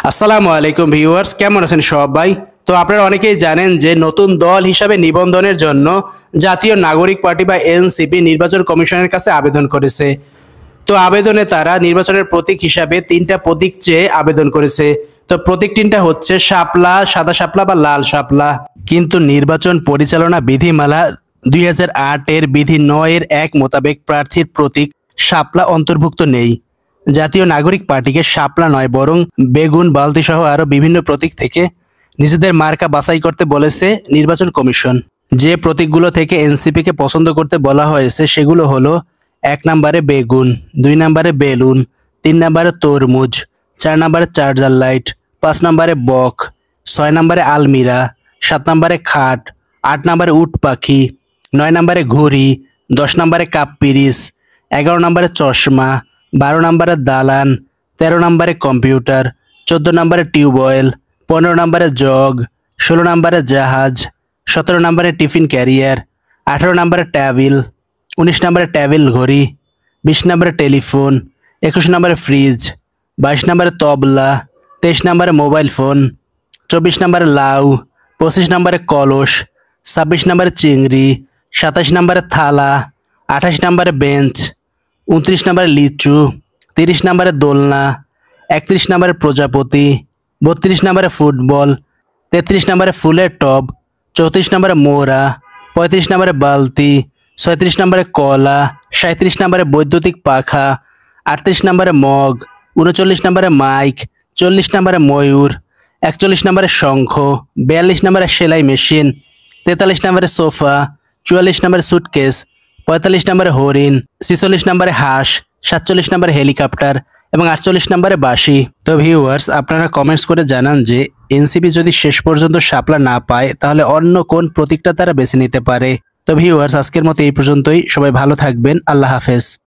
আসসালামু আলাইকুম ভিউয়ার্স, কেমন আছেন সবাই? তো আপনারা অনেকেই জানেন যে নতুন দল হিসাবে নিবন্ধনের জন্য জাতীয় নাগরিক পার্টি বা এনসিপি নির্বাচন কমিশনের কাছে আবেদন করেছে। তো আবেদনে তারা নির্বাচনের প্রতীক হিসাবে 3টা প্রতীক চেয়ে আবেদন করেছে। তো প্রতীক 3টা হচ্ছে শাপলা, সাদা শাপলা বা লাল শাপলা। কিন্তু নির্বাচন পরিচালনা বিধিমালা 2008-এর বিধি 9-এর 1 মোতাবেক প্রার্থীর প্রতীক শাপলা অন্তর্ভুক্ত নেই। জাতীয় নাগরিক পার্টিকে শাপলা নয় বরং বেগুন, বালতি সহ আরও বিভিন্ন প্রতীক থেকে নিজেদের মার্কা বাছাই করতে বলেছে নির্বাচন কমিশন। যে প্রতীকগুলো থেকে এনসিপিকে পছন্দ করতে বলা হয়েছে সেগুলো হলো 1 নম্বরে বেগুন, 2 নম্বরে বেলুন, 3 নম্বরে তরমুজ, 4 নম্বরে চার্জার লাইট, 5 নম্বরে বক, 6 নম্বরে আলমিরা, 7 নম্বরে খাট, 8 নম্বরে উট পাখি, 9 নম্বরে ঘড়ি, 10 নম্বরে কাপ পিরিস, 11 নম্বরে চশমা, 12 নম্বরে দালান, 13 নম্বরে কম্পিউটার, 14 নম্বরে টিউবওয়েল, 15 নম্বরে জগ, 16 নম্বরে জাহাজ, 17 নম্বরে টিফিন ক্যারিয়ার, 18 নম্বরে টেবিল, 19 নম্বরে টেবিল ঘড়ি, 20 নম্বরে টেলিফোন, 21 নম্বরে ফ্রিজ, 22 নম্বরে তবলা, 23 নম্বরে মোবাইল ফোন, 24 নম্বরে লাউ, 25 নম্বরে কলস, 26 নম্বরে চিংড়ি, 27 নম্বরে থালা, 28 নম্বরে বেঞ্চ, 29 নম্বরে লিচু, 30 নম্বরে দোলনা, 31 নম্বরে প্রজাপতি, 32 নম্বরে ফুটবল, 33 নম্বরে ফুলের টব, 34 নম্বরে মোরা, 35 নম্বরে বালতি, 36 নম্বরে কলা, 37 নম্বরে বৈদ্যুতিক পাখা, 38 নম্বরে মগ, 39 নম্বরে মাইক, 40 নম্বরে ময়ূর, 41 নম্বরে শঙ্খ, 42 নম্বরে সেলাই মেশিন, 43 নম্বরে সোফা, 44 নম্বরে সুটকেস, 45 নম্বরে হরিণ, 46 নম্বরে হাঁস, 47 নম্বরে হেলিকপ্টার এবং 48 নম্বরে বাঁশি। তো ভিউয়ার্স, আপনারা কমেন্টস করে জানান যে এনসিপি যদি শেষ পর্যন্ত শাপলা না পায় তাহলে অন্য কোন প্রতীকটা তারা বেছে নিতে পারে। তো ভিউয়ার্স, আজকের মতো এই পর্যন্তই। সবাই ভালো থাকবেন। আল্লাহ হাফেজ।